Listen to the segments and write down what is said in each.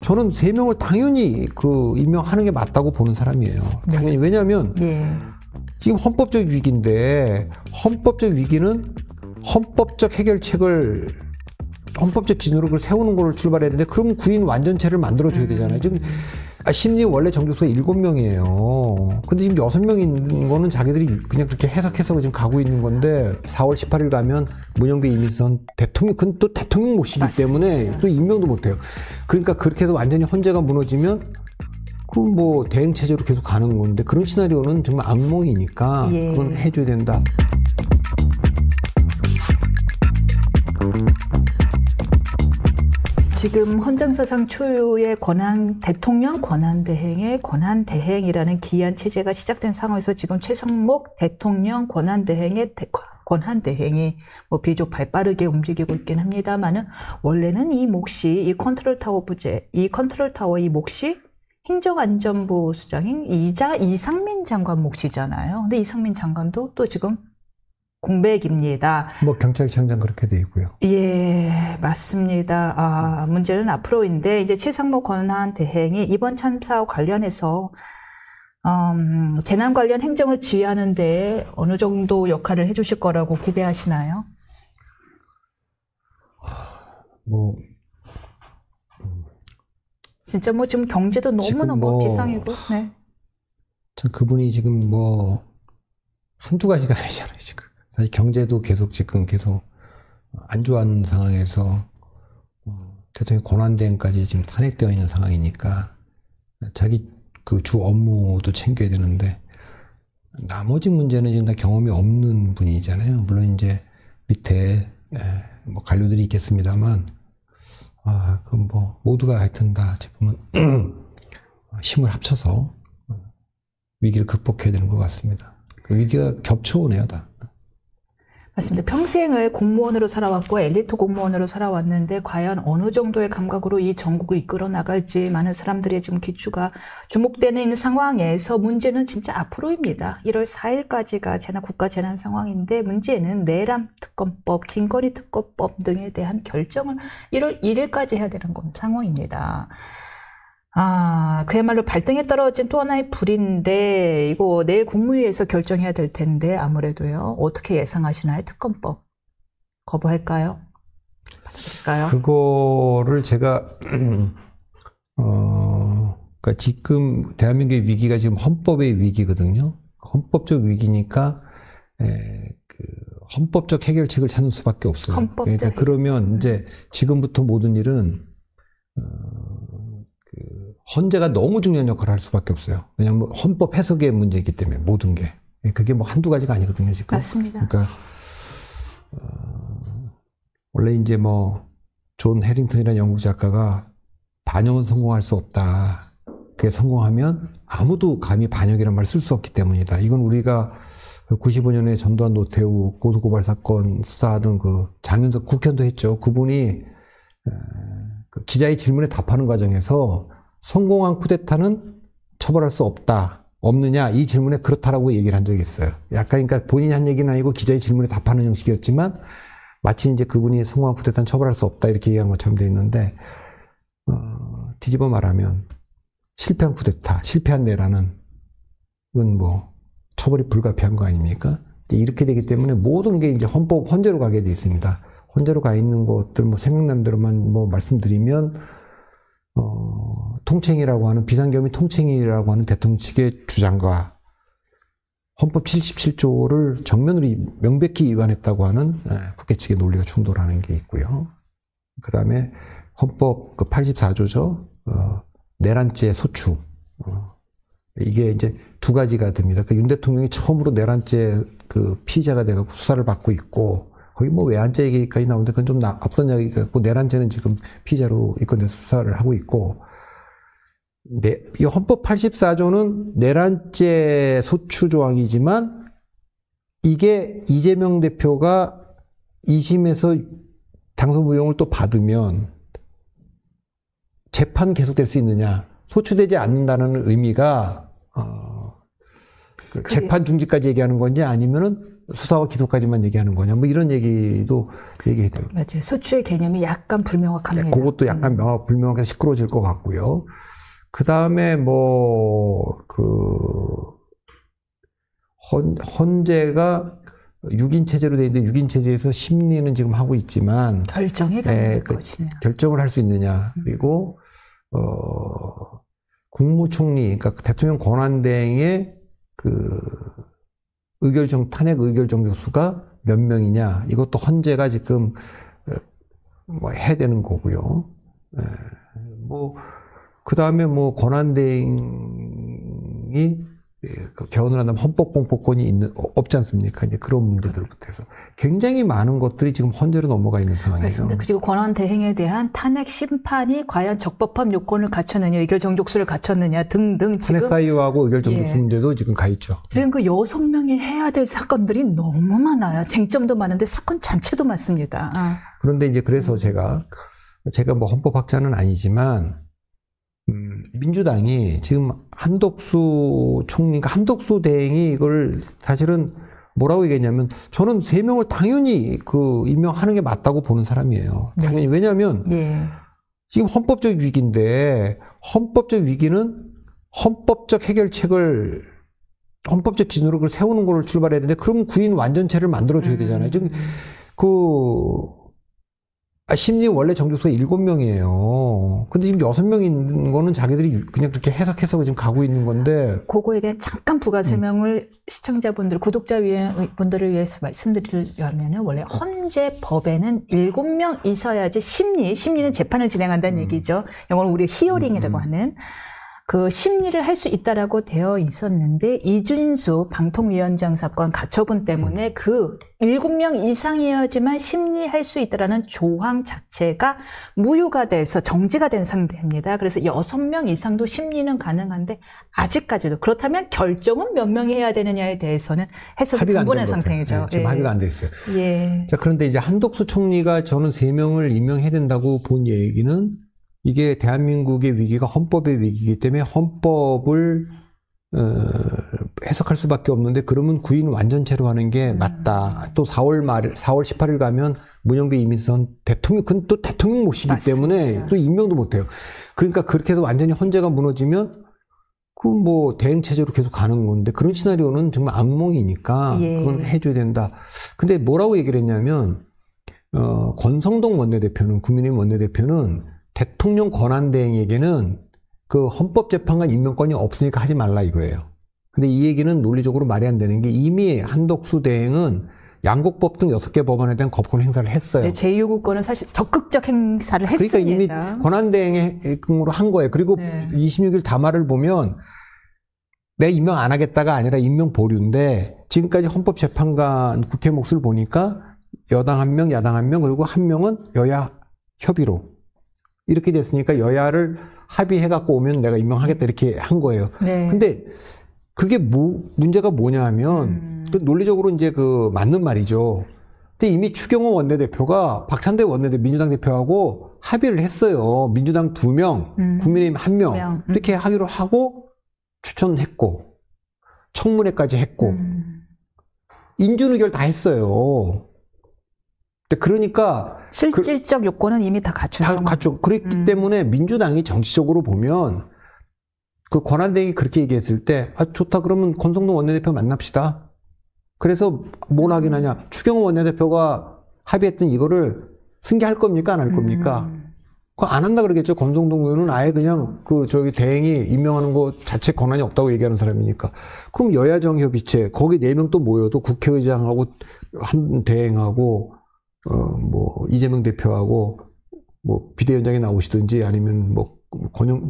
저는 3명을 당연히 임명하는 게 맞다고 보는 사람이에요. 당연히. 왜냐하면 지금 헌법적 위기인데 헌법적 위기는 헌법적 해결책을 헌법적 기준으로 그걸 세우는 거를 출발해야 되는데 그럼 구인 완전체를 만들어줘야 되잖아요. 지금 심리 원래 정족수가 7명이에요. 근데 지금 6명 있는 거는 자기들이 그냥 그렇게 해석해서 지금 가고 있는 건데 4월 18일 가면 문영배 이민선 대통령, 그건 또 대통령 모시기 때문에 또 임명도 못해요. 그러니까 그렇게 해서 완전히 헌재가 무너지면 그건 뭐 대행체제로 계속 가는 건데 그런 시나리오는 정말 악몽이니까 그건 해줘야 된다. 지금 헌정사상 초유의 대통령 권한대행의 권한대행이라는 기이한 체제가 시작된 상황에서 지금 최상목 대통령 권한대행의 권한대행이 뭐 비교적 발빠르게 움직이고 있긴 합니다만은 원래는 이 몫이 이 컨트롤타워 몫이 행정안전부 수장인 이상민 장관 몫이잖아요. 근데 이상민 장관도 또 지금 공백입니다. 뭐 경찰청장 그렇게 돼 있고요. 예, 맞습니다. 문제는 앞으로인데 이제 최상목 권한대행이 이번 참사와 관련해서 재난 관련 행정을 지휘하는데 어느 정도 역할을 해주실 거라고 기대하시나요? 진짜 뭐 지금 경제도 너무너무 비상이고. 네. 참 그분이 지금 뭐 한두 가지가 아니잖아요, 지금. 사실 경제도 계속 안 좋아하는 상황에서 대통령 권한대행까지 지금 탄핵되어 있는 상황이니까 자기 주 업무도 챙겨야 되는데 나머지 문제는 지금 다 경험이 없는 분이잖아요. 물론 이제 밑에 뭐 관료들이 있겠습니다만 그건 뭐 모두가 하여튼 다 지금은 힘을 합쳐서 위기를 극복해야 되는 것 같습니다. 그 위기가 겹쳐오네요, 다. 맞습니다. 평생을 공무원으로 살아왔고 엘리트 공무원으로 살아왔는데 과연 어느 정도의 감각으로 이 전국을 이끌어 나갈지 많은 사람들의 지금 기추가 주목되는 상황에서 문제는 진짜 앞으로입니다. 1월 4일까지가 국가 재난 상황인데 문제는 내란 특검법, 김건희 특검법 등에 대한 결정을 1월 1일까지 해야 되는 상황입니다. 그야말로 발등에 떨어진 또 하나의 불인데 이거 내일 국무회의에서 결정해야 될 텐데 아무래도요. 어떻게 예상하시나요? 특검법 거부할까요? 받을까요? 그거를 제가 그러니까 지금 대한민국의 위기가 지금 헌법의 위기거든요. 헌법적 위기니까 헌법적 해결책을 찾는 수밖에 없어요. 그러니까 그러면 이제 지금부터 모든 일은 헌재가 너무 중요한 역할을 할 수밖에 없어요. 왜냐하면 헌법 해석의 문제이기 때문에 모든 게. 그게 뭐 한두 가지가 아니거든요, 지금. 맞습니다. 그러니까, 원래 이제 뭐, 존 해링턴이라는 영국 작가가 반역은 성공할 수 없다. 그게 성공하면 아무도 감히 반역이라는 말을 쓸 수 없기 때문이다. 이건 우리가 95년에 전두환 노태우 고소고발 사건 수사하던 장윤석 국현도 했죠. 그분이 기자의 질문에 답하는 과정에서 성공한 쿠데타는 처벌할 수 없느냐 이 질문에 그렇다라고 얘기를 한 적이 있어요. 약간 그러니까 본인이 한 얘기는 아니고 기자의 질문에 답하는 형식이었지만 마치 이제 그분이 성공한 쿠데타는 처벌할 수 없다 이렇게 얘기한 것처럼 돼 있는데 뒤집어 말하면 실패한 쿠데타, 실패한 내란은 이건 뭐 처벌이 불가피한 거 아닙니까? 이렇게 되기 때문에 모든 게 이제 헌재로 가게 돼 있습니다. 헌재로 가 있는 것들 뭐 생각난 대로만 뭐 말씀드리면 통칭이라고 하는 비상경비 통칭이라고 하는 대통령 측의 주장과 헌법 77조를 정면으로 명백히 위반했다고 하는 국회 측의 논리가 충돌하는 게 있고요. 그 다음에 헌법 84조죠. 내란죄 소추. 이게 이제 두 가지가 됩니다. 윤 대통령이 처음으로 내란죄 피의자가 돼갖고 수사를 받고 있고 거기 뭐 외환죄 얘기까지 나오는데 그건 좀 앞선 이야기 같고 내란죄는 지금 피의자로 입건돼서 수사를 하고 있고 이 헌법 84조는 내란죄 소추 조항이지만 이게 이재명 대표가 2심에서 당선 무효를 또 받으면 재판 계속될 수 있느냐 소추되지 않는다는 의미가 재판 중지까지 얘기하는 건지 아니면은 수사와 기소까지만 얘기하는 거냐, 뭐 이런 얘기도 얘기해야 돼요. 맞아요. 소추의 개념이 약간 불명확합니다. 그것도 약간 불명확해서 시끄러워질 것 같고요. 그 다음에 헌재가 6인 체제로 돼 있는데 6인 체제에서 심리는 지금 하고 있지만 결정이 가능할 것이냐. 결정을 할 수 있느냐. 그리고 국무총리, 그러니까 대통령 권한대행의 탄핵 의결 정족수가 몇 명이냐. 이것도 헌재가 지금 해야 되는 거고요. 그 다음에 권한대행이 개헌을 한다면 헌법공포권이 없지 않습니까? 이제 그런 문제들부터 해서 굉장히 많은 것들이 지금 헌재로 넘어가 있는 상황이에요. 그렇습니다. 그리고 권한대행에 대한 탄핵 심판이 과연 적법한 요건을 갖췄느냐, 의결 정족수를 갖췄느냐 등등 지금 탄핵 사유하고 의결 정족수 문제도 지금 가 있죠. 지금 그 6명이 해야 될 사건들이 너무 많아요. 쟁점도 많은데 사건 자체도 많습니다. 그런데 이제 그래서 제가 헌법학자는 아니지만 민주당이 지금 한덕수 총리가 한덕수 대행이 이걸 사실은 뭐라고 얘기했냐면 저는 3명을 당연히 임명하는 게 맞다고 보는 사람이에요. 당연히. 왜냐하면 지금 헌법적 위기인데 헌법적 위기는 헌법적 해결책을 헌법적 기준으로 그걸 세우는 거를 출발해야 되는데 그럼 구인 완전체를 만들어줘야 되잖아요. 지금 심리 원래 정족수가 7명이에요. 근데 지금 6명이 있는 거는 자기들이 그냥 그렇게 해석해서 지금 가고 있는 건데. 그거에 대한 잠깐 부가 설명을 시청자분들, 구독자분들을 위해서 말씀드리려면은 원래 헌재 법에는 7명 있어야지 심리는 재판을 진행한다는 얘기죠. 영어로 우리가 히어링이라고 하는. 그 심리를 할 수 있다라고 되어 있었는데 이준수 방통위원장 사건 가처분 때문에 그 7명 이상이어야지만 심리할 수 있다라는 조항 자체가 무효가 돼서 정지가 된 상태입니다. 그래서 6명 이상도 심리는 가능한데 아직까지도 그렇다면 결정은 몇 명이 해야 되느냐에 대해서는 해석이 분분한 상태이죠. 지금 합의가 안 돼 있어요. 자, 그런데 이제 한덕수 총리가 저는 3명을 임명해야 된다고 본 얘기는 이게 대한민국의 위기가 헌법의 위기이기 때문에 헌법을 해석할 수밖에 없는데 그러면 구인 완전체로 하는 게 맞다. 또 4월 18일 가면 문영배 이민선 대통령, 그건 또 대통령 모시기 때문에 또 임명도 못해요. 그러니까 그렇게 해서 완전히 헌재가 무너지면 대행 체제로 계속 가는 건데 그런 시나리오는 정말 악몽이니까 그건 해줘야 된다. 근데 뭐라고 얘기를 했냐면 권성동 원내대표는 국민의힘 원내대표는 대통령 권한대행에게는 그 헌법재판관 임명권이 없으니까 하지 말라 이거예요. 근데 이 얘기는 논리적으로 말이 안 되는 게 이미 한덕수 대행은 양곡법 등 6개 법안에 대한 거부권 행사를 했어요. 네, 제2요구권은 사실 적극적 행사를 했습니다. 그러니까 이미 권한대행으로 한 거예요. 그리고 26일 담화를 보면 내 임명 안 하겠다가 아니라 임명 보류인데 지금까지 헌법재판관 국회 몫을 보니까 여당 1명, 야당 1명, 그리고 1명은 여야 협의로 이렇게 됐으니까 여야를 합의해갖고 오면 내가 임명하겠다 이렇게 한 거예요. 근데 그게 문제가 뭐냐 하면 논리적으로 이제 맞는 말이죠. 근데 이미 추경호 원내대표가 박찬대 민주당 대표하고 합의를 했어요. 민주당 2명, 국민의힘 1명 이렇게 하기로 하고 추천했고 청문회까지 했고 인준의결 다 했어요. 그러니까 실질적 요건은 이미 다 갖춘 상황. 그렇기 때문에 민주당이 정치적으로 보면 그 권한대행이 그렇게 얘기했을 때 좋다 그러면 권성동 원내대표 만납시다. 그래서 뭘 하긴 하냐. 추경호 원내대표가 합의했던 이거를 승계할 겁니까 안 할 겁니까? 그거 안 한다 그러겠죠. 권성동 의원은 아예 그냥 대행이 임명하는 거 자체 권한이 없다고 얘기하는 사람이니까. 그럼 여야정협의체 거기 4명 또 모여도 국회의장하고 한 대행하고 이재명 대표하고 비대위원장이 나오시든지 아니면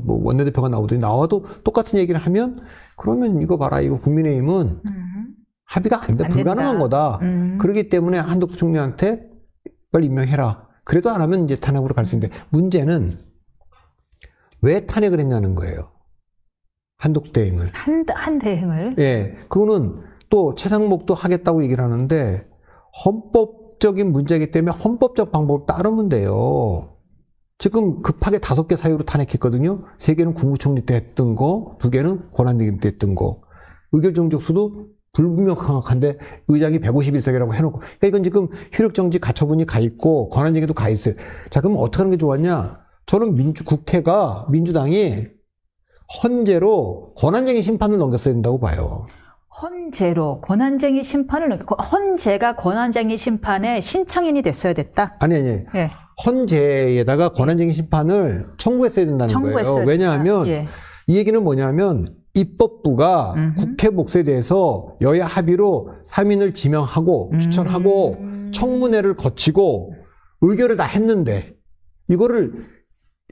원내대표가 나오든지 나와도 똑같은 얘기를 하면 그러면 이거 봐라. 이거 국민의힘은 합의가 불가능한 거다. 그렇기 때문에 한덕수 총리한테 빨리 임명해라. 그래도 안 하면 이제 탄핵으로 갈 수 있는데 문제는 왜 탄핵을 했냐는 거예요. 한덕수 대행을. 한 대행을? 예. 그거는 또 최상목도 하겠다고 얘기를 하는데 헌법적인 문제이기 때문에 헌법적 방법을 따르면 돼요. 지금 급하게 5개 사유로 탄핵했거든요. 3개는 국무총리 때 했던 거, 2개는 권한대행 때 했던 거. 의결 정족수도 불분명한데 의장이 151석이라고 해놓고. 그러니까 이건 지금 효력정지 가처분이 가 있고 권한쟁의도 가 있어요. 자, 그럼 어떻게 하는 게 좋았냐? 저는 국회가, 민주당이 헌재로 권한쟁의 심판을 넘겼어야 된다고 봐요. 헌재로 권한쟁의 심판을, 헌재가 권한쟁의 심판의 신청인이 됐어야 됐다? 아니. 예. 헌재에다가 권한쟁의 심판을 청구했어야 된다는 거예요. 왜냐하면 예. 이 얘기는 뭐냐면 입법부가 국회 몫에 대해서 여야 합의로 3인을 지명하고 추천하고 청문회를 거치고 의결을 다 했는데 이거를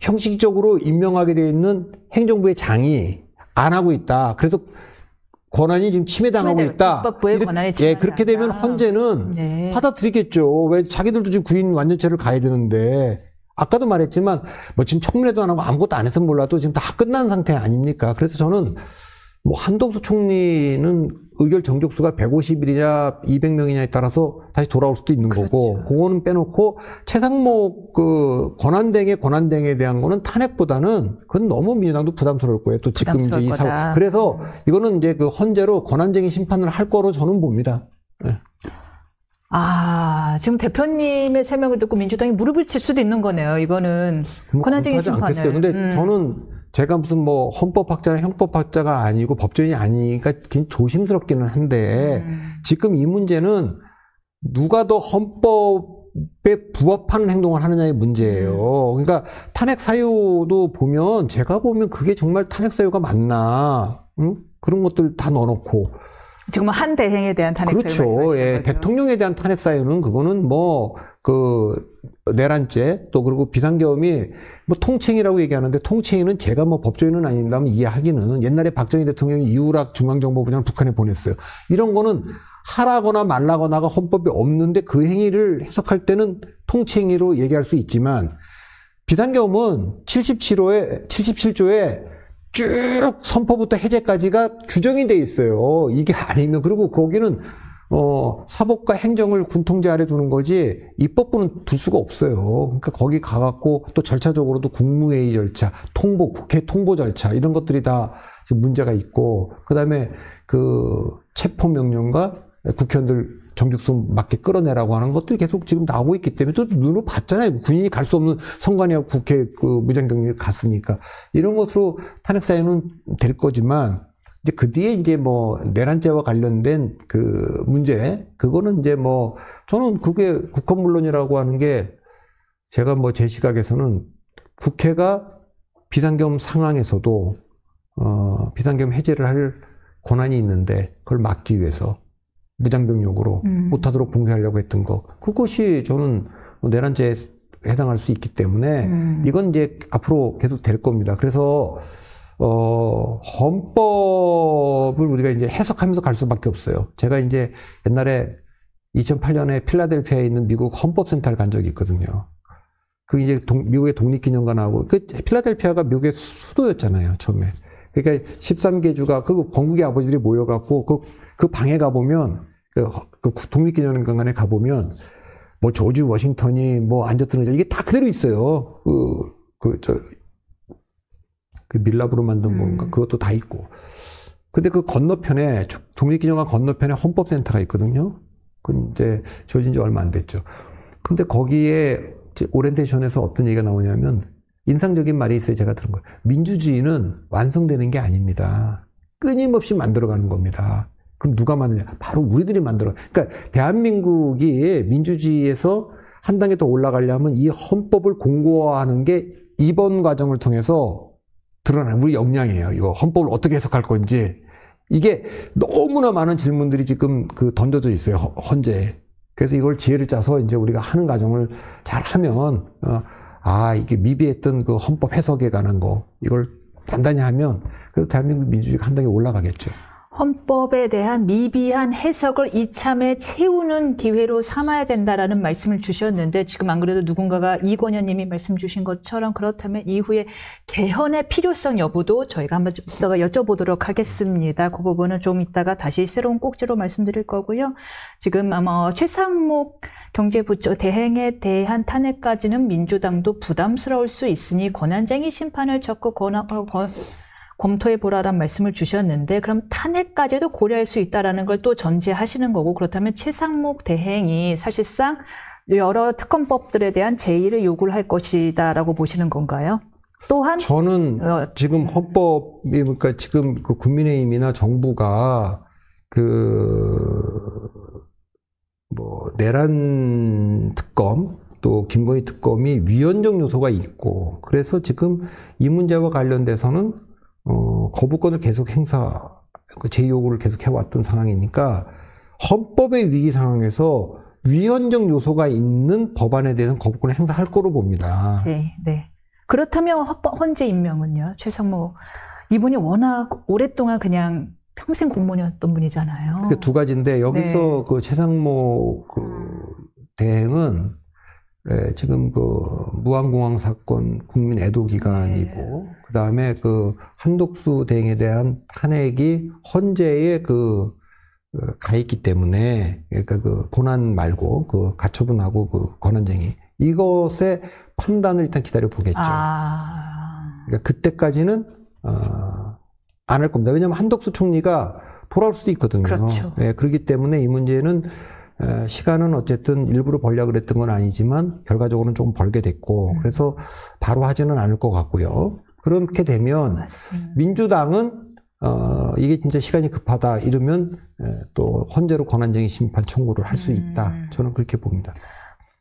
형식적으로 임명하게 되어 있는 행정부의 장이 안 하고 있다. 그래서 권한이 지금 침해당하고 있다. 입법부의 권한이 침해당한다. 그렇게 되면 헌재는 네. 받아들이겠죠. 왜 자기들도 지금 구인 완전체를 가야 되는데 아까도 말했지만 뭐 지금 청문회도 안 하고 아무것도 안 해서 몰라도 지금 다 끝난 상태 아닙니까? 그래서 저는 뭐 한덕수 총리는 의결 정족수가 150일이냐 200명이냐에 따라서 다시 돌아올 수도 있는 그렇죠. 거고 그거는 빼놓고 최상목 그 권한대행에 대한 거는 탄핵보다는 그건 너무 민주당도 부담스러울 거예요. 또 지금 이제 이 사고. 그래서 이거는 이제 그 헌재로 권한쟁의 심판을 할 거로 저는 봅니다. 네. 아, 지금 대표님의 설명을 듣고 민주당이 무릎을 칠 수도 있는 거네요. 이거는 권한쟁의 심판을. 근데 저는 제가 무슨 뭐 헌법학자나 형법학자가 아니고 법조인이 아니니까 조심스럽기는 한데 지금 이 문제는 누가 더 헌법에 부합하는 행동을 하느냐의 문제예요. 그러니까 탄핵 사유도 보면 제가 보면 그게 정말 탄핵 사유가 맞나? 응? 그런 것들 다 넣어놓고. 지금 한 대행에 대한 탄핵 사유. 그렇죠. 예. 대통령에 대한 탄핵 사유는 그거는 뭐 내란죄 또 그리고 비상계엄이 뭐 통칭이라고 얘기하는데 통칭은 제가 뭐 법조인은 아닙니다만 이해하기는 옛날에 박정희 대통령이 이우락 중앙정보부장을 북한에 보냈어요. 이런 거는 하라거나 말라거나가 헌법에 없는데 그 행위를 해석할 때는 통칭으로 얘기할 수 있지만 비상계엄은 77조에 쭉 선포부터 해제까지가 규정이 돼 있어요. 이게 아니면 그리고 거기는 사법과 행정을 군통제 아래 두는 거지 입법부는 둘 수가 없어요. 그러니까 거기 가갖고 또 절차적으로도 국무회의 절차, 국회 통보 절차 이런 것들이 다 지금 문제가 있고 그다음에 그 체포 명령과 국회의원들 정직수 맞게 끌어내라고 하는 것들이 계속 지금 나오고 있기 때문에 또 눈으로 봤잖아요. 군인이 갈 수 없는 선관위하고 국회 그 무장경력이 갔으니까 이런 것으로 탄핵 사유는 될 거지만 이제 그 뒤에 이제 뭐 내란죄와 관련된 그 문제 그거는 이제 뭐 저는 그게 국헌문론이라고 하는 게 제가 뭐 제 시각에서는 국회가 비상계엄 상황에서도 비상계엄 해제를 할 권한이 있는데 그걸 막기 위해서 무장병력으로 못하도록 붕괴하려고 했던 거 그것이 저는 내란죄에 해당할 수 있기 때문에 이건 이제 앞으로 계속 될 겁니다. 그래서 헌법을 우리가 이제 해석하면서 갈 수밖에 없어요. 제가 이제 옛날에 2008년에 필라델피아에 있는 미국 헌법센터를 간 적이 있거든요. 그 이제 미국의 독립기념관하고 그 필라델피아가 미국의 수도였잖아요, 처음에. 그러니까 13개 주가 그 건국의 아버지들이 모여갖고 그 방에 가보면 그 독립기념관에 가보면 뭐 조지 워싱턴이 뭐 앉았던 이게 다 그대로 있어요. 그 밀랍으로 만든 뭔가 그것도 다 있고. 근데 그 건너편에 독립기념관 건너편에 헌법센터가 있거든요. 그 이제 지어진 지 얼마 안 됐죠. 근데 거기에 오리엔테이션에서 어떤 얘기가 나오냐면 인상적인 말이 있어요. 제가 들은 거예요. 민주주의는 완성되는 게 아닙니다. 끊임없이 만들어가는 겁니다. 그럼 누가 만드냐? 바로 우리들이 만들어. 그러니까 대한민국이 민주주의에서 한 단계 더 올라가려면 이 헌법을 공고화하는 게 이번 과정을 통해서 드러나는 우리 역량이에요. 이거 헌법을 어떻게 해석할 건지. 이게 너무나 많은 질문들이 지금 던져져 있어요. 헌재에. 그래서 이걸 지혜를 짜서 이제 우리가 하는 과정을 잘 하면, 이게 미비했던 그 헌법 해석에 관한 거, 이걸 단단히 하면, 그래서 대한민국 민주주의가 한 단계 올라가겠죠. 헌법에 대한 미비한 해석을 이참에 채우는 기회로 삼아야 된다라는 말씀을 주셨는데 지금 안 그래도 누군가가 이권현 님이 말씀 주신 것처럼 그렇다면 이후에 개헌의 필요성 여부도 저희가 한번 이따가 여쭤보도록 하겠습니다. 그 부분은 좀 이따가 다시 새로운 꼭지로 말씀드릴 거고요. 지금 아마 최상목 경제부처 대행에 대한 탄핵까지는 민주당도 부담스러울 수 있으니 권한쟁의 심판을 적극 검토해보라란 말씀을 주셨는데 그럼 탄핵까지도 고려할 수 있다라는 걸 또 전제하시는 거고 그렇다면 최상목 대행이 사실상 여러 특검법들에 대한 제의를 요구를 할 것이다라고 보시는 건가요? 또한 저는 지금 헌법이 그러니까 지금 그 국민의힘이나 정부가 내란 특검 또 김건희 특검이 위헌적 요소가 있고 그래서 지금 이 문제와 관련돼서는 거부권을 계속 제의 요구를 계속 해왔던 상황이니까 헌법의 위기 상황에서 위헌적 요소가 있는 법안에 대해서는 거부권을 행사할 거로 봅니다. 네, 네. 그렇다면 헌재 임명은요? 최상목 이분이 워낙 오랫동안 그냥 평생 공무원이었던 분이잖아요. 그게 두 가지인데 여기서 네. 그 최상목 대행은 지금 무한공항 사건 국민 애도 기간이고 네. 그다음에 한독수 대행에 대한 탄핵이 헌재에 가 있기 때문에 그러니까 본안 말고 가처분하고 권한쟁의 이것의 판단을 일단 기다려 보겠죠. 그러니까 그때까지는 안 할 겁니다. 왜냐하면 한덕수 총리가 돌아올 수도 있거든요. 그렇죠. 그렇기 때문에 이 문제는 시간은 어쨌든 일부러 벌려고 그랬던 건 아니지만 결과적으로는 조금 벌게 됐고 그래서 바로 하지는 않을 것 같고요. 그렇게 되면 맞습니다. 민주당은 이게 진짜 시간이 급하다 이러면 또 헌재로 권한쟁의 심판 청구를 할 수 있다. 저는 그렇게 봅니다.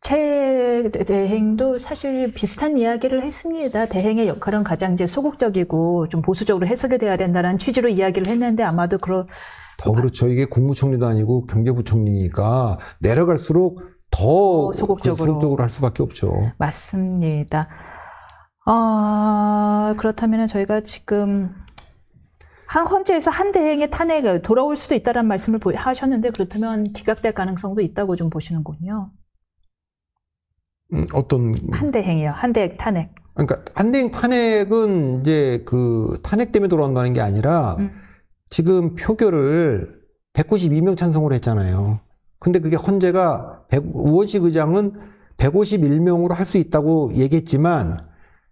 최 대행도 사실 비슷한 이야기를 했습니다. 대행의 역할은 가장 이제 소극적이고 좀 보수적으로 해석이 돼야 된다는 취지로 이야기를 했는데 아마도 더 그렇죠. 이게 국무총리도 아니고 경제부총리니까 내려갈수록 더 소극적으로 할 수밖에 없죠. 맞습니다. 그렇다면 저희가 지금 헌재에서 한 대행의 탄핵을 돌아올 수도 있다는 말씀을 하셨는데 그렇다면 기각될 가능성도 있다고 좀 보시는군요. 어떤 한 대행이요. 한 대행 탄핵. 그러니까 한 대행 탄핵은 이제 탄핵 때문에 돌아온다는 게 아니라 지금 표결을 192명 찬성으로 했잖아요. 근데 그게 헌재가 우원식 의장은 151명으로 할 수 있다고 얘기했지만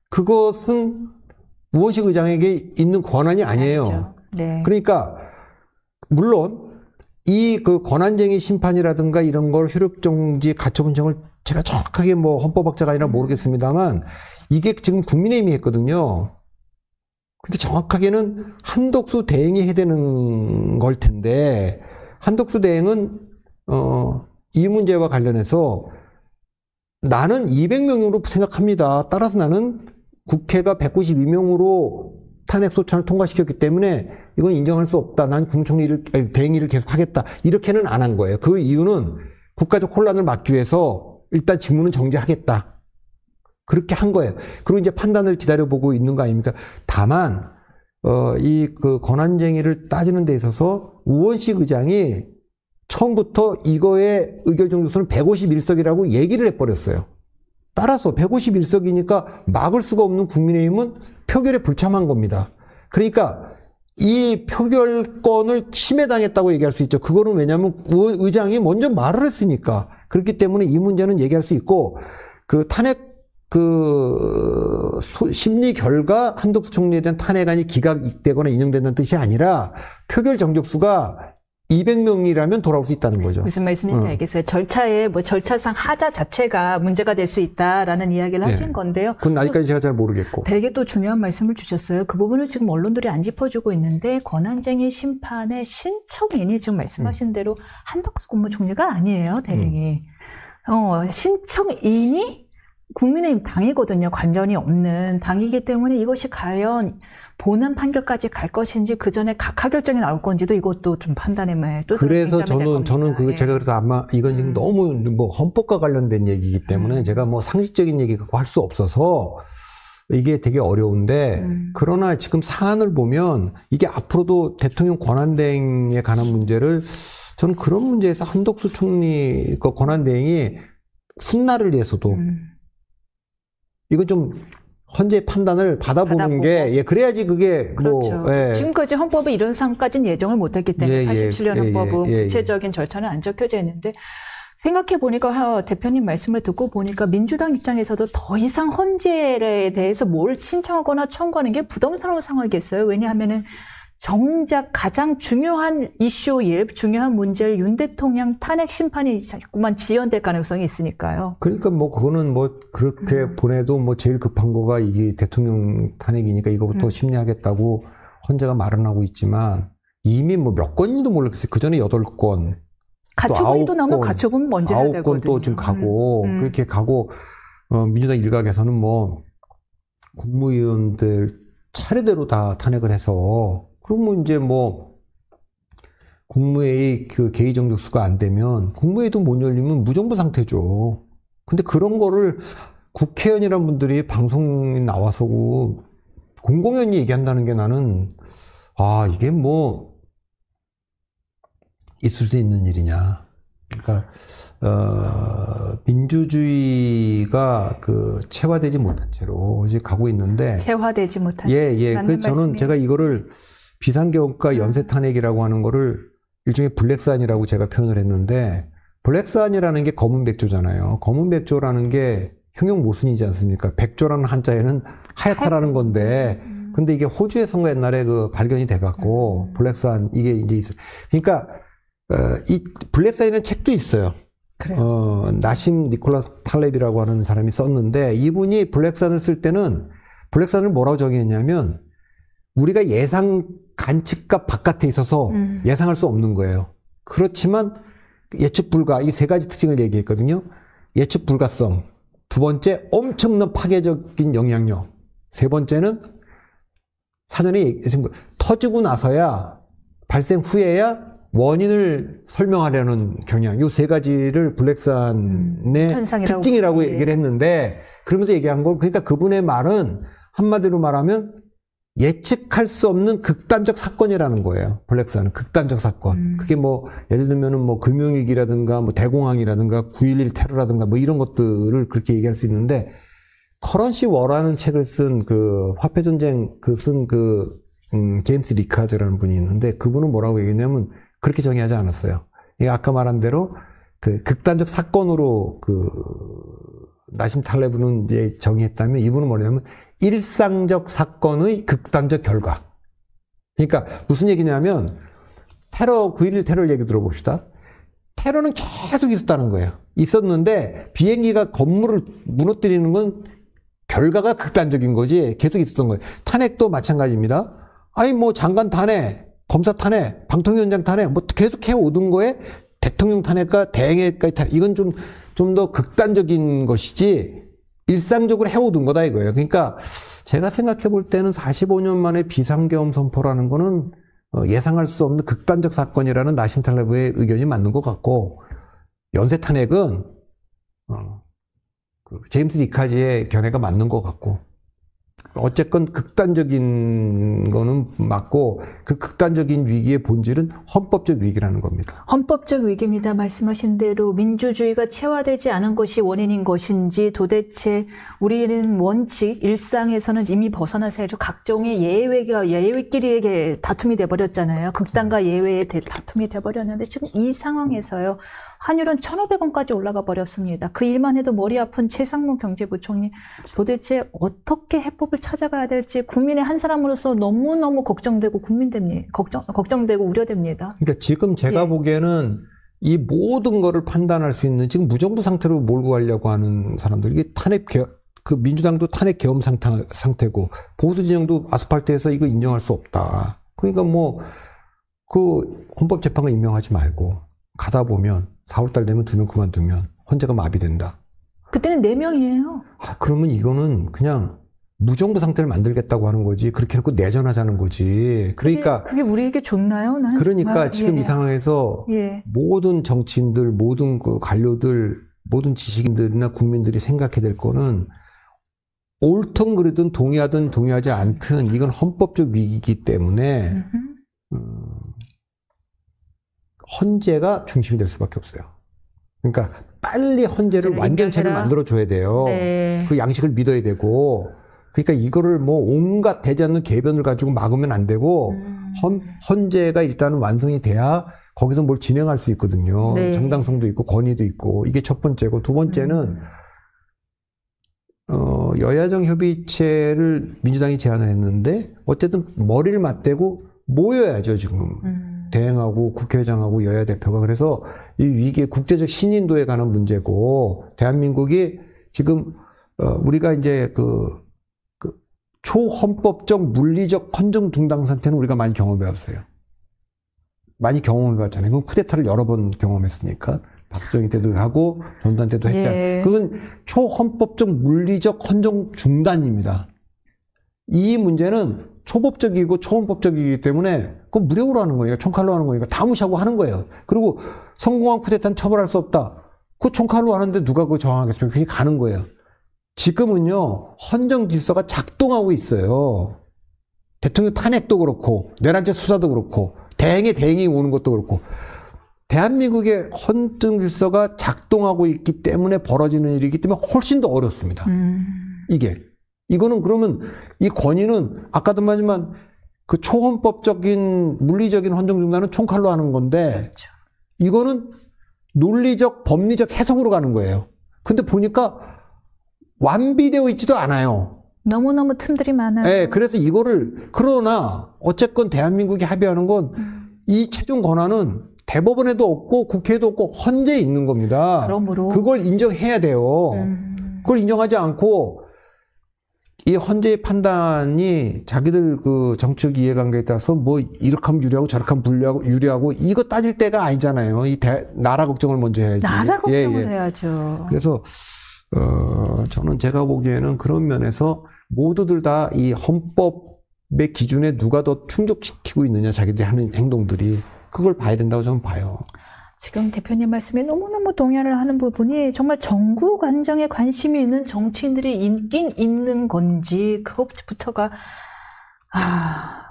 그것은 우원식 의장에게 있는 권한이 아니에요. 네. 그러니까 물론 이 권한쟁의 심판이라든가 이런 걸 효력정지 가처분청을 제가 정확하게 헌법학자가 아니라 모르겠습니다만 이게 지금 국민의힘이 했거든요. 근데 정확하게는 한독수 대행이 해야 되는 걸 텐데 한독수 대행은 이 문제와 관련해서 나는 200명으로 생각합니다. 따라서 나는 국회가 192명으로 탄핵 소추안을 통과시켰기 때문에 이건 인정할 수 없다. 난 대행일을 계속 하겠다. 이렇게는 안 한 거예요. 그 이유는 국가적 혼란을 막기 위해서 일단 직무는 정지하겠다. 그렇게 한 거예요. 그리고 이제 판단을 기다려보고 있는 거 아닙니까? 다만 권한쟁의를 따지는 데 있어서 우원식 의장이 처음부터 이거의 의결정지수는 151석이라고 얘기를 해버렸어요. 따라서 151석이니까 막을 수가 없는 국민의힘은 표결에 불참한 겁니다. 그러니까 이 표결권을 침해당했다고 얘기할 수 있죠. 그거는 왜냐하면 의장이 먼저 말을 했으니까. 그렇기 때문에 이 문제는 얘기할 수 있고 탄핵 심리 결과 한독수 총리에 대한 탄핵안이 기각되거나 인용된다는 뜻이 아니라 표결 정족수가 200명이라면 돌아올 수 있다는 거죠. 무슨 말씀인지 알겠어요. 절차상 하자 자체가 문제가 될 수 있다라는 이야기를 하신 건데요. 그건 아직까지 제가 잘 모르겠고. 되게 또 중요한 말씀을 주셨어요. 그 부분을 지금 언론들이 안 짚어주고 있는데 권한쟁의 심판의 신청인이 지금 말씀하신 대로 한덕수 국무총리가 아니에요. 대행이. 신청인이 국민의힘 당이거든요. 관련이 없는 당이기 때문에 이것이 과연 본안 판결까지 갈 것인지 그 전에 각하 결정이 나올 건지도 이것도 좀 판단에 또 그래서 저는 제가 그래서 아마 이건 지금 너무 헌법과 관련된 얘기이기 때문에 제가 상식적인 얘기 갖고 할 수 없어서 이게 되게 어려운데 그러나 지금 사안을 보면 이게 앞으로도 대통령 권한대행에 관한 문제를 저는 그런 문제에서 한덕수 총리 권한대행이 훗날을 위해서도 이건 좀 헌재 판단을 받아보는 게 그래야지 그게 그렇죠. 지금까지 헌법에 이런 상까지는 예정을 못했기 때문에 87년 헌법은 구체적인 절차는 안 적혀져 있는데 생각해 보니까 대표님 말씀을 듣고 보니까 민주당 입장에서도 더 이상 헌재에 대해서 뭘 신청하거나 청구하는 게 부담스러운 상황이겠어요. 왜냐하면은 정작 가장 중요한 이슈일, 중요한 문제를 윤 대통령 탄핵 심판이 자꾸만 지연될 가능성이 있으니까요. 그러니까 뭐 그거는 뭐 그렇게 보내도 뭐 제일 급한 거가 이게 대통령 탄핵이니까 이거부터 심리하겠다고 헌재가 말은 하고 있지만 이미 뭐 몇 건인지도 모르겠어요. 그 전에 8건. 가처분이도 나오면 가처분 먼저 해야 되거든요. 9건 또 지금 가고 그렇게 가고 민주당 일각에서는 뭐 국무위원들 차례대로 다 탄핵을 해서 그러면 이제 뭐 국무회의 그 개의 정족수가 안 되면 국무회의도 못 열리면 무정부 상태죠. 근데 그런 거를 국회의원이란 분들이 방송에 나와서 공공연히 얘기한다는 게 나는 이게 뭐 있을 수 있는 일이냐. 그러니까 민주주의가 그 체화되지 못한 채로 이제 가고 있는데 체화되지 못한 채. 그 저는 제가 이거를 비상경과 연쇄탄핵이라고 하는 거를 일종의 블랙스완이라고 제가 표현을 했는데 블랙스완이라는 게 검은 백조잖아요. 검은 백조라는 게 형용 모순이지 않습니까? 백조라는 한자에는 하얗다라는 건데 근데 이게 호주에서 옛날에 그 발견이 돼갖고 블랙스완 이게 이제 있어요. 그러니까 이 블랙스완이라는 책도 있어요. 그래요. 나심 니콜라스 탈렙이라고 하는 사람이 썼는데 이분이 블랙스완을 쓸 때는 블랙스완을 뭐라고 정의했냐면 우리가 예상 관측값 바깥에 있어서 예상할 수 없는 거예요. 그렇지만 예측 불가 이 세 가지 특징을 얘기했거든요. 예측 불가성, 두 번째 엄청난 파괴적인 영향력, 세 번째는 사전에 얘기했던 거 터지고 나서야 발생 후에야 원인을 설명하려는 경향, 요 세 가지를 블랙스완의 특징이라고 얘기를 했는데 그러면서 얘기한 건 그러니까 그분의 말은 한마디로 말하면 예측할 수 없는 극단적 사건이라는 거예요. 블랙스완은 극단적 사건. 그게 뭐 예를 들면은 뭐 금융위기라든가 뭐 대공황이라든가 9.11 테러라든가 뭐 이런 것들을 그렇게 얘기할 수 있는데 커런시 워라는 책을 쓴 그 화폐전쟁 쓴 제임스 리카즈라는 분이 있는데 그분은 뭐라고 얘기했냐면 그렇게 정의하지 않았어요. 아까 말한 대로 그 극단적 사건으로 나심 탈레브는 이제 정의했다면 이분은 뭐냐면 일상적 사건의 극단적 결과. 그러니까 무슨 얘기냐면 9.11 테러 얘기 들어봅시다. 테러는 계속 있었다는 거예요. 있었는데 비행기가 건물을 무너뜨리는 건 결과가 극단적인 거지 계속 있었던 거예요. 탄핵도 마찬가지입니다. 아니 뭐 장관 탄핵, 검사 탄핵, 방통위원장 탄핵 뭐 계속 해오던 거에 대통령 탄핵과 대행까지 탄핵 이건 좀 더 극단적인 것이지 일상적으로 해오던 거다 이거예요. 그러니까 제가 생각해 볼 때는 45년 만에 비상계엄 선포라는 거는 예상할 수 없는 극단적 사건이라는 나심 탈레브의 의견이 맞는 것 같고 연쇄 탄핵은 제임스 리카즈의 견해가 맞는 것 같고 어쨌건 극단적인 거는 맞고 그 극단적인 위기의 본질은 헌법적 위기라는 겁니다. 헌법적 위기입니다. 말씀하신 대로 민주주의가 체화되지 않은 것이 원인인 것인지 도대체 우리는 원칙 일상에서는 이미 벗어나서 각종의 예외끼리의 다툼이 돼버렸잖아요. 극단과 예외의 다툼이 돼버렸는데 지금 이 상황에서요. 환율은 1,500원까지 올라가 버렸습니다. 그 일만 해도 머리 아픈 최상무 경제부총리 도대체 어떻게 해법을 찾아가야 될지 국민의 한 사람으로서 너무너무 걱정되고 걱정되고 우려됩니다. 그러니까 지금 제가 보기에는 이 모든 거를 판단할 수 있는 지금 무정부 상태로 몰고 가려고 하는 사람들 이게 민주당도 탄핵 계엄 상태고 보수 진영도 아스팔트에서 이거 인정할 수 없다. 그러니까 뭐 그 헌법재판관 임명하지 말고 가다 보면 4월달 되면 2명 그만두면 헌재가 마비된다. 그때는 4명이에요. 그러면 이거는 그냥 무정부 상태를 만들겠다고 하는 거지. 그렇게 해놓고 내전하자는 거지. 그러니까 그게 우리에게 좋나요? 나는 그러니까 정말, 지금 이 상황에서 모든 정치인들, 모든 그 관료들, 모든 지식인들이나 국민들이 생각해야 될 거는 옳든 그르든 동의하든 동의하지 않든 이건 헌법적 위기이기 때문에 헌재가 중심이 될 수밖에 없어요. 그러니까 빨리 헌재를 완전체를 만들어줘야 돼요. 네. 그 양식을 믿어야 되고 그러니까 이거를 뭐 온갖 되지 않는 궤변을 가지고 막으면 안 되고 헌재가 일단은 완성이 돼야 거기서 뭘 진행할 수 있거든요. 네. 정당성도 있고 권위도 있고. 이게 첫 번째고, 두 번째는 여야정 협의체를 민주당이 제안을 했는데 어쨌든 머리를 맞대고 모여야죠, 지금. 대행하고 국회의장하고 여야 대표가. 그래서 이 위기의 국제적 신인도에 관한 문제고, 대한민국이 지금 우리가 이제 그 초헌법적 물리적 헌정 중단 상태는 우리가 많이 경험해봤어요. 많이 경험해봤잖아요. 그건 쿠데타를 여러 번 경험했으니까. 박정희 때도 하고 전두환 때도 했잖아요. 예. 그건 초헌법적 물리적 헌정 중단입니다. 이 문제는 초법적이고 초헌법적이기 때문에 그건 무력으로 하는 거예요. 총칼로 하는 거니까 다 무시하고 하는 거예요. 그리고 성공한 쿠데타는 처벌할 수 없다. 그 총칼로 하는데 누가 그거 저항하겠습니까? 그냥 가는 거예요. 지금은요, 헌정 질서가 작동하고 있어요. 대통령 탄핵도 그렇고, 내란죄 수사도 그렇고, 대행이 오는 것도 그렇고, 대한민국의 헌정 질서가 작동하고 있기 때문에 벌어지는 일이기 때문에 훨씬 더 어렵습니다. 이거는 그러면 이 권위는 아까도 말했지만 그 초헌법적인 물리적인 헌정 중단은 총칼로 하는 건데, 그렇죠. 이거는 논리적, 법리적 해석으로 가는 거예요. 근데 보니까 완비되어 있지도 않아요. 너무너무 틈들이 많아요. 네, 그래서 이거를, 그러나 어쨌건 대한민국이 합의하는 건 이 최종 권한은 대법원에도 없고 국회에도 없고 헌재에 있는 겁니다. 그러므로 그걸 인정해야 돼요. 그걸 인정하지 않고 이 헌재의 판단이 자기들 그 정책 이해관계에 따라서 뭐 이렇게 하면 유리하고 저렇게 하면 유리하고 이거 따질 때가 아니잖아요. 나라 걱정을 먼저 해야지. 나라 걱정을 해야죠. 그래서 저는 제가 보기에는 그런 면에서 모두들 다 이 헌법의 기준에 누가 더 충족시키고 있느냐, 자기들이 하는 행동들이. 그걸 봐야 된다고 저는 봐요. 지금 대표님 말씀에 너무너무 동의를 하는 부분이 정말 전국 안정에 관심이 있는 정치인들이 있긴 있는 건지 그것부터가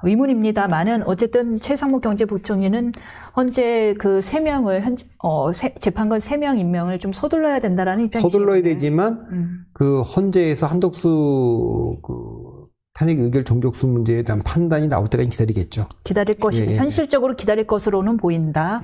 의문입니다만은 어쨌든 최상목 경제부총리는 헌재 그 3명을 재판관 3명 임명을 좀 서둘러야 된다라는 입장이시죠. 서둘러야 되지만 그 헌재에서 한덕수 그 탄핵 의결 정족수 문제에 대한 판단이 나올 때까지 기다리겠죠. 기다릴 것이 현실적으로 기다릴 것으로는 보인다.